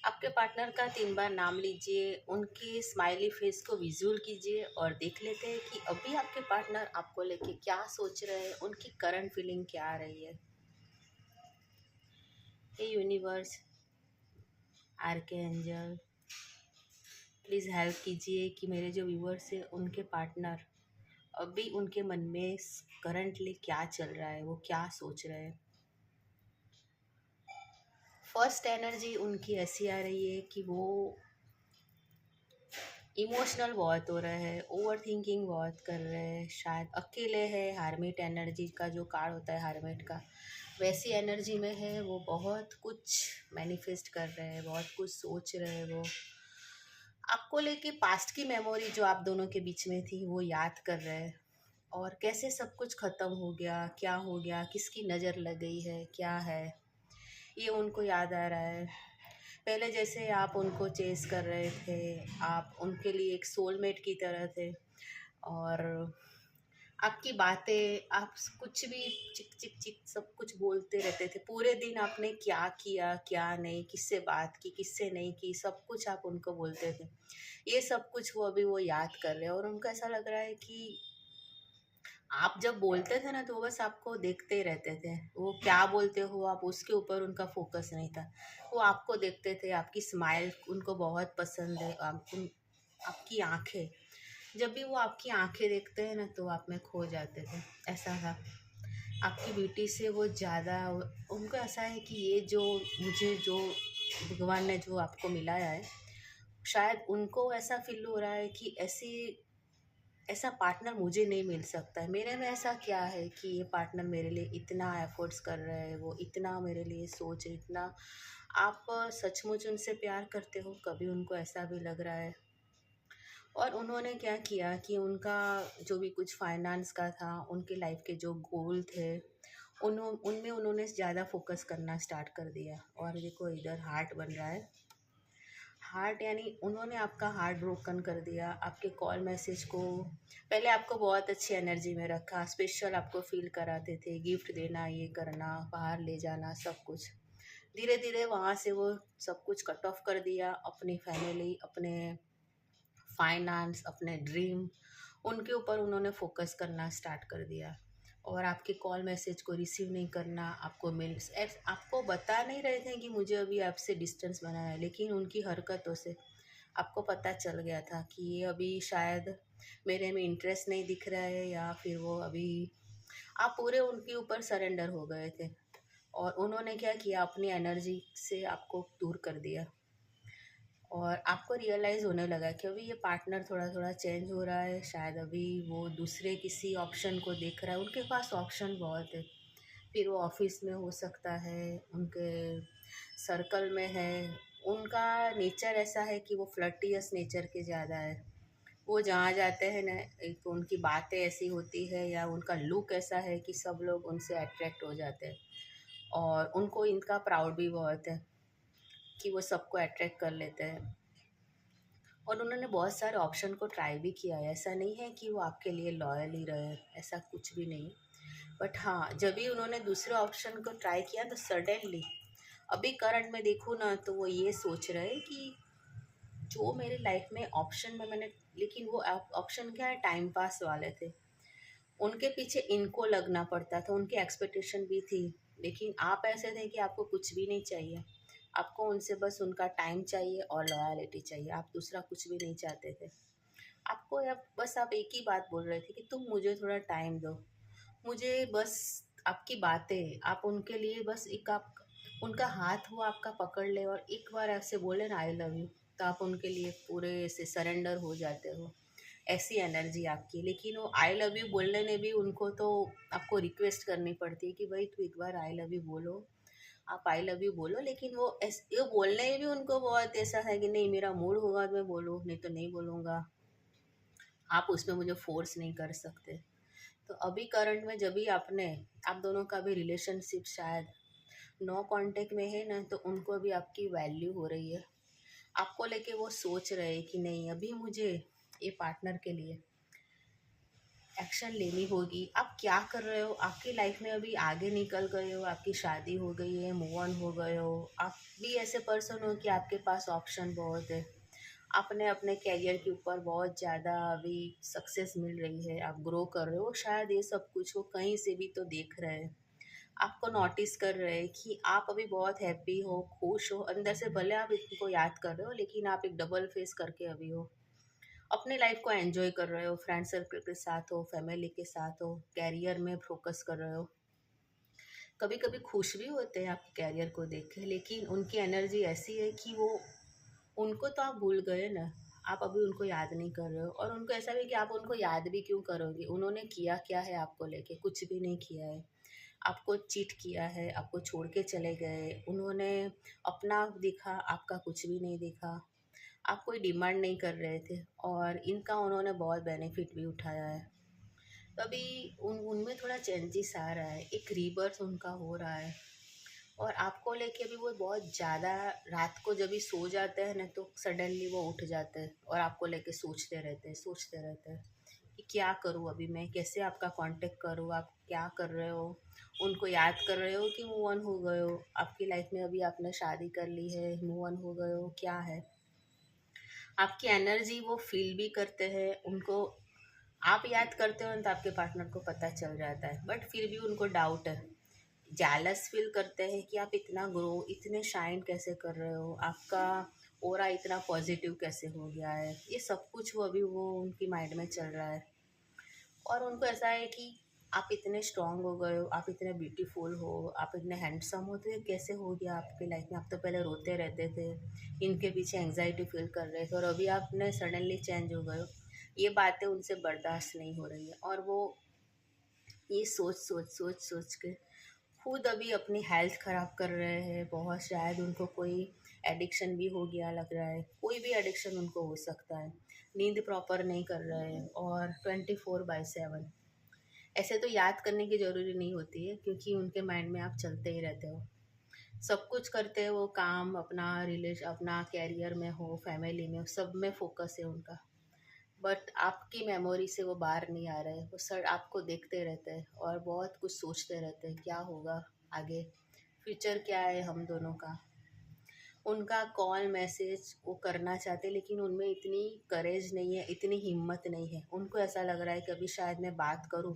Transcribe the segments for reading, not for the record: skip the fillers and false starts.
आपके पार्टनर का 3 बार नाम लीजिए, उनकी स्माइली फेस को विज़ुअल कीजिए और देख लेते हैं कि अभी आपके पार्टनर आपको लेके क्या सोच रहे हैं, उनकी करंट फीलिंग क्या आ रही है। हे यूनिवर्स, आर्कएंजल, प्लीज़ हेल्प कीजिए कि मेरे जो व्यूअर्स हैं उनके पार्टनर अभी उनके मन में करंटली क्या चल रहा है, वो क्या सोच रहे हैं। फर्स्ट एनर्जी उनकी ऐसी आ रही है कि वो इमोशनल बहुत हो रहा है, ओवर थिंकिंग बहुत कर रहे हैं, शायद अकेले है। हार्मिट एनर्जी का जो कार्ड होता है हार्मिट का, वैसी एनर्जी में है। वो बहुत कुछ मैनिफेस्ट कर रहे हैं, बहुत कुछ सोच रहे हैं। वो आपको लेके पास्ट की मेमोरी जो आप दोनों के बीच में थी वो याद कर रहे हैं, और कैसे सब कुछ ख़त्म हो गया, क्या हो गया, किसकी नज़र लग गई है, क्या है, ये उनको याद आ रहा है। पहले जैसे आप उनको चेस कर रहे थे, आप उनके लिए एक सोलमेट की तरह थे, और आपकी बातें, आप कुछ भी चिक चिक चिक सब कुछ बोलते रहते थे। पूरे दिन आपने क्या किया, क्या नहीं, किससे बात की, किससे नहीं की, सब कुछ आप उनको बोलते थे। ये सब कुछ वो अभी वो याद कर रहे हैं, और उनको ऐसा लग रहा है कि आप जब बोलते थे ना तो वो बस आपको देखते ही रहते थे। वो क्या बोलते हो आप, उसके ऊपर उनका फोकस नहीं था। वो आपको देखते थे, आपकी स्माइल उनको बहुत पसंद है, आपको आपकी आँखें, जब भी वो आपकी आँखें देखते हैं ना तो आप में खो जाते थे। ऐसा था, आपकी ब्यूटी से वो ज़्यादा उनको ऐसा है कि ये जो मुझे जो भगवान ने जो आपको मिलाया है, शायद उनको ऐसा फ़ील हो रहा है कि ऐसी ऐसा पार्टनर मुझे नहीं मिल सकता है। मेरे में ऐसा क्या है कि ये पार्टनर मेरे लिए इतना एफर्ट्स कर रहा है, वो इतना मेरे लिए सोच रहे, इतना आप सचमुच उनसे प्यार करते हो, कभी उनको ऐसा भी लग रहा है। और उन्होंने क्या किया कि उनका जो भी कुछ फाइनेंस का था, उनके लाइफ के जो गोल थे, उनमें उन्होंने ज़्यादा फोकस करना स्टार्ट कर दिया। और देखो इधर हार्ट बन रहा है। हार्ट यानी उन्होंने आपका हार्ट ब्रोकन कर दिया। आपके कॉल मैसेज को पहले आपको बहुत अच्छी एनर्जी में रखा, स्पेशल आपको फील कराते थे, गिफ्ट देना, ये करना, बाहर ले जाना, सब कुछ। धीरे धीरे वहाँ से वो सब कुछ कट ऑफ कर दिया। अपनी फैमिली, अपने फाइनेंस, अपने ड्रीम, उनके ऊपर उन्होंने फोकस करना स्टार्ट कर दिया। और आपके कॉल मैसेज को रिसीव नहीं करना, आपको मेल्स आपको बता नहीं रहे थे कि मुझे अभी आपसे डिस्टेंस बनाना है, लेकिन उनकी हरकतों से आपको पता चल गया था कि ये अभी शायद मेरे में इंटरेस्ट नहीं दिख रहा है, या फिर वो अभी आप पूरे उनके ऊपर सरेंडर हो गए थे। और उन्होंने क्या किया, अपनी एनर्जी से आपको दूर कर दिया। और आपको रियलाइज़ होने लगा कि अभी ये पार्टनर थोड़ा थोड़ा चेंज हो रहा है, शायद अभी वो दूसरे किसी ऑप्शन को देख रहा है। उनके पास ऑप्शन बहुत है, फिर वो ऑफिस में हो सकता है, उनके सर्कल में है। उनका नेचर ऐसा है कि वो फ्लर्टियस नेचर के ज़्यादा है। वो जहाँ जाते हैं ना, एक तो उनकी बातें ऐसी होती है या उनका लुक ऐसा है कि सब लोग उनसे अट्रैक्ट हो जाते हैं। और उनको इनका प्राउड भी बहुत है कि वो सबको अट्रैक्ट कर लेते हैं। और उन्होंने बहुत सारे ऑप्शन को ट्राई भी किया है, ऐसा नहीं है कि वो आपके लिए लॉयल ही रहे, ऐसा कुछ भी नहीं। बट हाँ, जब भी उन्होंने दूसरे ऑप्शन को ट्राई किया तो सडनली अभी करंट में देखूँ ना तो वो ये सोच रहे हैं कि जो मेरे लाइफ में ऑप्शन में मैंने, लेकिन वो ऑप्शन क्या है, टाइम पास वाले थे। उनके पीछे इनको लगना पड़ता था, उनकी एक्सपेक्टेशन भी थी। लेकिन आप ऐसे थे कि आपको कुछ भी नहीं चाहिए, आपको उनसे बस उनका टाइम चाहिए और लॉयलिटी चाहिए, आप दूसरा कुछ भी नहीं चाहते थे। आपको अब बस आप एक ही बात बोल रहे थे कि तुम मुझे थोड़ा टाइम दो, मुझे बस आपकी बातें, आप उनके लिए बस एक आप उनका हाथ वो आपका पकड़ ले और एक बार ऐसे बोले ना आई लव यू, तो आप उनके लिए पूरे से सरेंडर हो जाते हो। ऐसी एनर्जी आपकी। लेकिन वो आई लव यू बोलने में भी उनको तो आपको रिक्वेस्ट करनी पड़ती है कि भाई तू एक बार आई लव यू बोलो, आप आई लव यू बोलो। लेकिन वो ये बोलने में भी उनको बहुत ऐसा है कि नहीं, मेरा मूड होगा तो मैं बोलूँ, नहीं तो नहीं बोलूँगा, आप उसमें मुझे फोर्स नहीं कर सकते। तो अभी करंट में जब भी आपने, आप दोनों का भी रिलेशनशिप शायद नो कांटेक्ट में है ना, तो उनको भी आपकी वैल्यू हो रही है। आपको लेके वो सोच रहे हैं कि नहीं, अभी मुझे ये पार्टनर के लिए एक्शन लेनी होगी। आप क्या कर रहे हो, आपकी लाइफ में अभी आगे निकल गए हो, आपकी शादी हो गई है, मूव ऑन हो गए हो, आप भी ऐसे पर्सन हो कि आपके पास ऑप्शन बहुत है, आपने अपने कैरियर के ऊपर बहुत ज़्यादा अभी सक्सेस मिल रही है, आप ग्रो कर रहे हो, शायद ये सब कुछ वो कहीं से भी तो देख रहे हैं, आपको नोटिस कर रहे हैं कि आप अभी बहुत हैप्पी हो, खुश हो, अंदर से भले आप इनको याद कर रहे हो लेकिन आप एक डबल फेस करके अभी हो, अपनी लाइफ को एंजॉय कर रहे हो, फ्रेंड सर्कल के साथ हो, फैमिली के साथ हो, कैरियर में फोकस कर रहे हो। कभी कभी खुश भी होते हैं आपके कैरियर को देख के, लेकिन उनकी एनर्जी ऐसी है कि वो, उनको तो आप भूल गए ना, आप अभी उनको याद नहीं कर रहे हो। और उनको ऐसा भी कि आप उनको याद भी क्यों करोगे, उन्होंने किया क्या है आपको लेके, कुछ भी नहीं किया है। आपको चीट किया है, आपको छोड़ के चले गए, उन्होंने अपना देखा, आपका कुछ भी नहीं देखा, आप कोई डिमांड नहीं कर रहे थे और इनका उन्होंने बहुत बेनिफिट भी उठाया है। तभी उनमें थोड़ा चेंजेस आ रहा है, एक रीबर्थ उनका हो रहा है। और आपको लेके भी वो बहुत ज़्यादा, रात को जब भी सो जाते हैं ना तो सडनली वो उठ जाते हैं और आपको लेके सोचते रहते हैं कि क्या करूँ अभी मैं, कैसे आपका कांटेक्ट करूँ, आप क्या कर रहे हो, उनको याद कर रहे हो कि मूव ऑन हो गए हो, आपकी लाइफ में अभी आपने शादी कर ली है, मूव ऑन हो गए हो, क्या है। आपकी एनर्जी वो फील भी करते हैं, उनको आप याद करते हो तो आपके पार्टनर को पता चल जाता है, बट फिर भी उनको डाउट है, जेलस फील करते हैं कि आप इतना ग्रो, इतने शाइन कैसे कर रहे हो, आपका ओरा इतना पॉजिटिव कैसे हो गया है, ये सब कुछ वो अभी वो उनकी माइंड में चल रहा है। और उनको ऐसा है कि आप इतने स्ट्रांग हो गए हो, आप इतने ब्यूटीफुल हो, आप इतने हैंडसम हो, तो ये कैसे हो गया आपकी लाइफ में, आप तो पहले रोते रहते थे, इनके पीछे एंग्जाइटी फील कर रहे थे और अभी आपने सडनली चेंज हो गए हो। ये बातें उनसे बर्दाश्त नहीं हो रही है और वो ये सोच के खुद अभी अपनी हेल्थ ख़राब कर रहे हैं बहुत। शायद उनको कोई एडिक्शन भी हो गया लग रहा है, कोई भी एडिक्शन उनको हो सकता है। नींद प्रॉपर नहीं कर रहे हैं और 24/7। ऐसे तो याद करने की ज़रूरी नहीं होती है क्योंकि उनके माइंड में आप चलते ही रहते हो, सब कुछ करते हो, वो काम अपना, अपना कैरियर में हो, फैमिली में हो, सब में फोकस है उनका। बट आपकी मेमोरी से वो बाहर नहीं आ रहे, वो सर आपको देखते रहते हैं और बहुत कुछ सोचते रहते हैं, क्या होगा आगे, फ्यूचर क्या है हम दोनों का। उनका कॉल मैसेज वो करना चाहते लेकिन उनमें इतनी करेज नहीं है, इतनी हिम्मत नहीं है। उनको ऐसा लग रहा है कि अभी शायद मैं बात करूं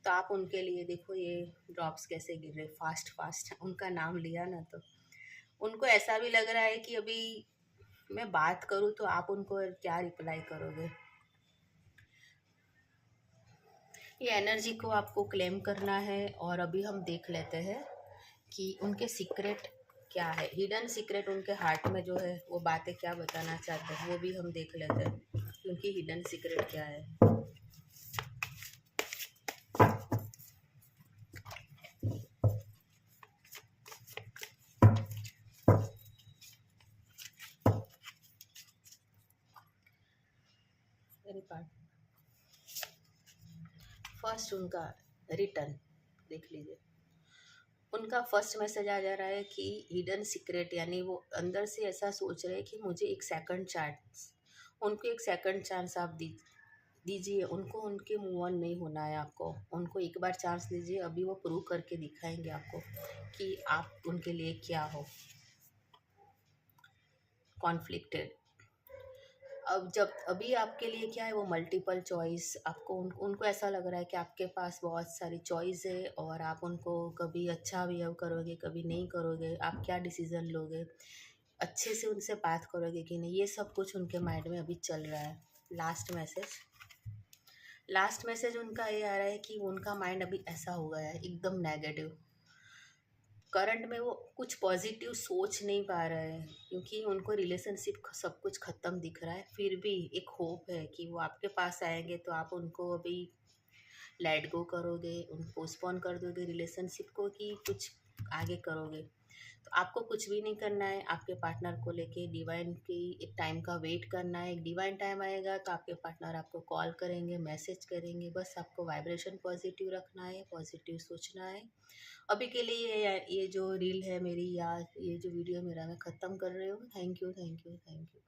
तो आप उनके लिए देखो ये ड्रॉप्स कैसे गिर रहे, फास्ट फास्ट उनका नाम लिया ना तो उनको ऐसा भी लग रहा है कि अभी मैं बात करूं तो आप उनको क्या रिप्लाई करोगे। ये एनर्जी को आपको क्लेम करना है और अभी हम देख लेते हैं कि उनके सीक्रेट क्या है, हिडन सीक्रेट उनके हार्ट में जो है, वो बातें क्या बताना चाहते हैं वो भी हम देख लेते हैं कि उनकी हिडन सीक्रेट क्या है। मेरे पास फर्स्ट उनका रिटर्न देख लीजिए। उनका फर्स्ट मैसेज आ जा रहा है कि हिडन सीक्रेट, यानी वो अंदर से ऐसा सोच रहे हैं कि मुझे एक सेकंड चांस, उनको एक सेकंड चांस आप दीजिए उनको, उनके मूव ऑन नहीं होना है आपको, उनको एक बार चांस दीजिए, अभी वो प्रूव करके दिखाएंगे आपको कि आप उनके लिए क्या हो। कॉन्फ्लिक्टेड, अब जब अभी आपके लिए क्या है, वो मल्टीपल चॉइस, आपको उनको ऐसा लग रहा है कि आपके पास बहुत सारी चॉइस है और आप उनको कभी अच्छा बिहेव करोगे, कभी नहीं करोगे, आप क्या डिसीज़न लोगे, अच्छे से उनसे बात करोगे कि नहीं, ये सब कुछ उनके माइंड में अभी चल रहा है। लास्ट मैसेज, लास्ट मैसेज उनका ये आ रहा है कि उनका माइंड अभी ऐसा हो गया है एकदम नेगेटिव, करंट में वो कुछ पॉजिटिव सोच नहीं पा रहे हैं क्योंकि उनको रिलेशनशिप सब कुछ ख़त्म दिख रहा है। फिर भी एक होप है कि वो आपके पास आएंगे तो आप उनको अभी लेट गो करोगे, उन पोस्टपोन कर दोगे रिलेशनशिप को कि कुछ आगे करोगे। तो आपको कुछ भी नहीं करना है, आपके पार्टनर को लेके डिवाइन की एक टाइम का वेट करना है। एक डिवाइन टाइम आएगा तो आपके पार्टनर आपको कॉल करेंगे, मैसेज करेंगे, बस आपको वाइब्रेशन पॉजिटिव रखना है, पॉजिटिव सोचना है। अभी के लिए ये जो रील है मेरी या ये जो वीडियो मेरा मैं ख़त्म कर रही हूँ। Thank you, thank you, thank you.